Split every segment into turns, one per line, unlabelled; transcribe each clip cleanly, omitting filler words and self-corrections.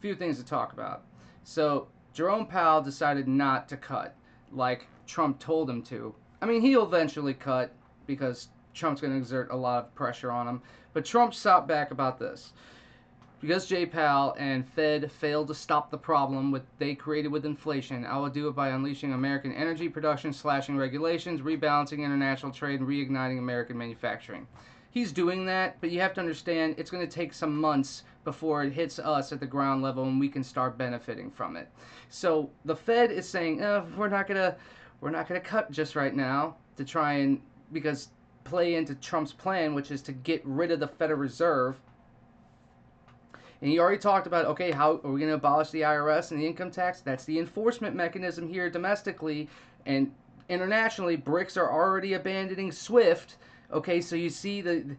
few things to talk about. So Jerome Powell decided not to cut like Trump told him to. I mean, he'll eventually cut because Trump's going to exert a lot of pressure on him. But Trump shot back about this. Because Jay Powell and Fed failed to stop the problem they created with inflation, I will do it by unleashing American energy production, slashing regulations, rebalancing international trade, and reigniting American manufacturing. He's doing that, but you have to understand it's going to take some months before it hits us at the ground level and we can start benefiting from it. So the Fed is saying, we're not gonna cut just right now to try and because play into Trump's plan, which is to get rid of the Federal Reserve. And he already talked about, okay, how are we going to abolish the IRS and the income tax? That's the enforcement mechanism here domestically. And internationally, BRICS are already abandoning SWIFT. Okay, so you see they're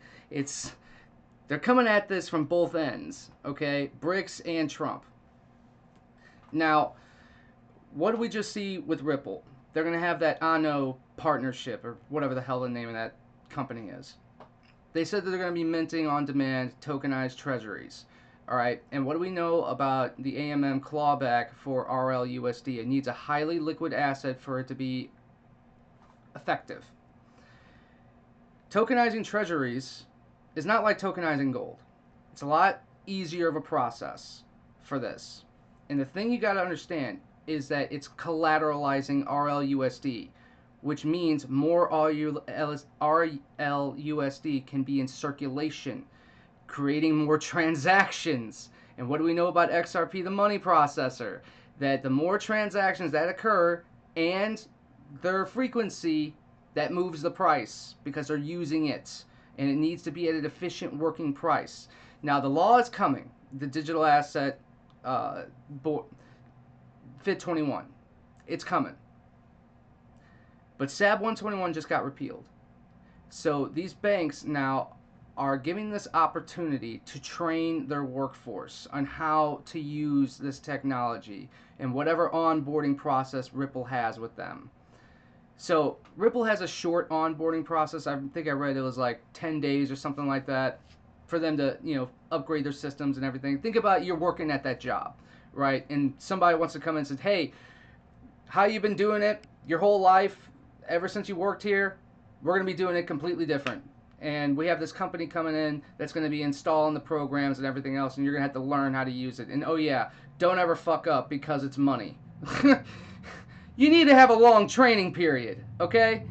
coming at this from both ends. Okay, BRICS and Trump. Now, what do we just see with Ripple? They're going to have that ANO partnership, or whatever the hell the name of that company is. They said that they're going to be minting on demand tokenized treasuries. All right, and what do we know about the AMM clawback for RL USD? It needs a highly liquid asset for it to be effective. Tokenizing treasuries is not like tokenizing gold. It's a lot easier of a process for this. And the thing you got to understand is that it's collateralizing RL USD, which means more RL USD can be in circulation, creating more transactions. And what do we know about XRP, the money processor? That the more transactions that occur and their frequency, that moves the price because they're using it. And it needs to be at an efficient working price. Now, the law is coming. The digital asset FIT 21. It's coming. But SAB 121 just got repealed. So these banks now are giving this opportunity to train their workforce on how to use this technology and whatever onboarding process Ripple has with them. So Ripple has a short onboarding process. I think I read it was like 10 days or something like that for them to, upgrade their systems and everything. Think about you're working at that job, right? And somebody wants to come in and say, hey, how you been doing it your whole life ever since you worked here? We're going to be doing it completely different. And we have this company coming in that's going to be installing the programs and everything else, and you're going to have to learn how to use it. And oh yeah, don't ever fuck up because it's money. You need to have a long training period, okay?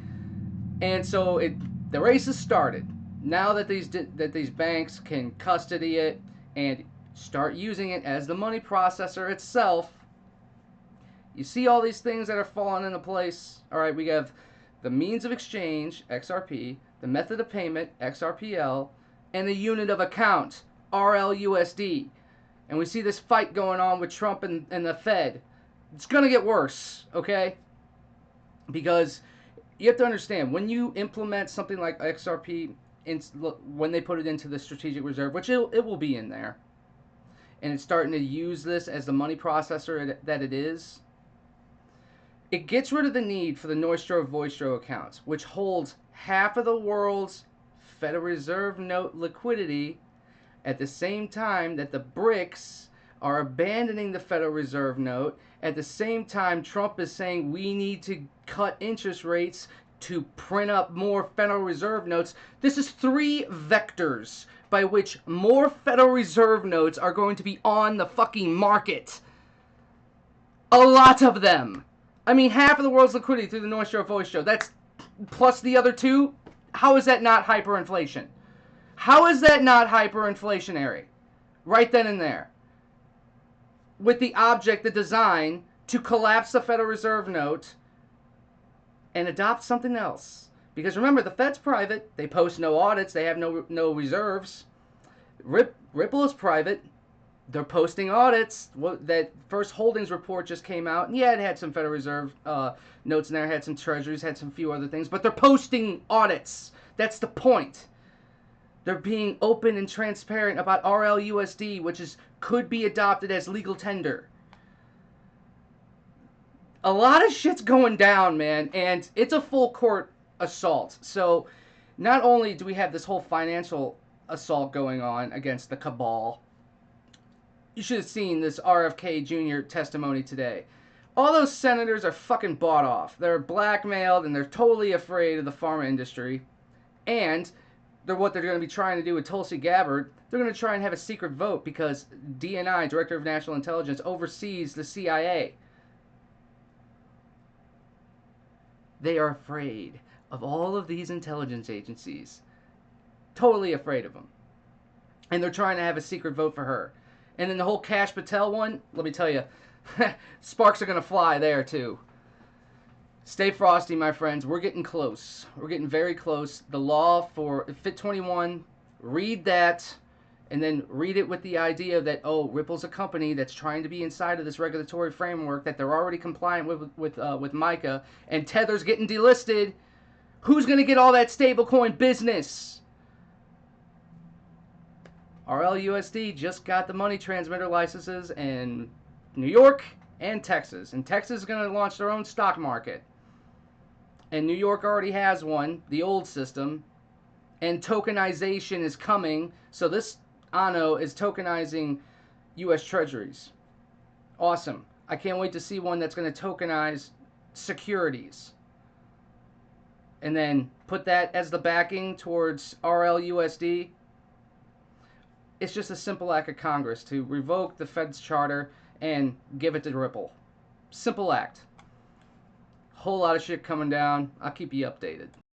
And so the race has started. Now that these banks can custody it and start using it as the money processor itself, you see all these things that are falling into place. All right, we have the means of exchange, XRP, the method of payment, XRPL, and the unit of account, RL USD. And we see this fight going on with Trump and the Fed. It's going to get worse, okay? Because you have to understand, when you implement something like XRP, when they put it into the strategic reserve, which it will be in there, and it's starting to use this as the money processor that it is, it gets rid of the need for the Nostro-Vostro accounts, which holds half of the world's Federal Reserve note liquidity at the same time that the BRICS are abandoning the Federal Reserve note. At the same time, Trump is saying we need to cut interest rates to print up more Federal Reserve notes. This is 3 vectors by which more Federal Reserve notes are going to be on the fucking market. A lot of them. I mean, half of the world's liquidity through the Nostro-Vostro. That's plus the other 2. How is that not hyperinflation? How is that not hyperinflationary? Right then and there. With the object, the design, to collapse the Federal Reserve note and adopt something else. Because remember, the Fed's private. They post no audits. They have no reserves. Ripple is private. They're posting audits. That first holdings report just came out. And yeah, it had some Federal Reserve notes in there. Had some treasuries. Had some few other things. But they're posting audits. That's the point. They're being open and transparent about RL USD, which could be adopted as legal tender. A lot of shit's going down, man, and it's a full court assault. So not only do we have this whole financial assault going on against the Cabal, You should have seen this RFK Jr. testimony today. All those senators are fucking bought off. They're blackmailed and they're totally afraid of the pharma industry. And what they're going to be trying to do with Tulsi Gabbard, they're going to try and have a secret vote because DNI, Director of National Intelligence, oversees the CIA. They are afraid of all of these intelligence agencies. Totally afraid of them. And they're trying to have a secret vote for her. And then the whole Kash Patel one, let me tell you, sparks are going to fly there too. Stay frosty, my friends. We're getting close. We're getting very close. The law for Fit 21, read that, and then read it with the idea that, oh, Ripple's a company that's trying to be inside of this regulatory framework, that they're already compliant with MICA, and Tether's getting delisted. Who's going to get all that stablecoin business? RL USD just got the money transmitter licenses in New York and Texas. And Texas is going to launch their own stock market. And New York already has one, the old system. And tokenization is coming. So this ANO is tokenizing U.S. Treasuries. Awesome. I can't wait to see one that's going to tokenize securities. And then put that as the backing towards RL USD. It's just a simple act of Congress to revoke the Fed's charter and give it to Ripple. Simple act. Whole lot of shit coming down. I'll keep you updated.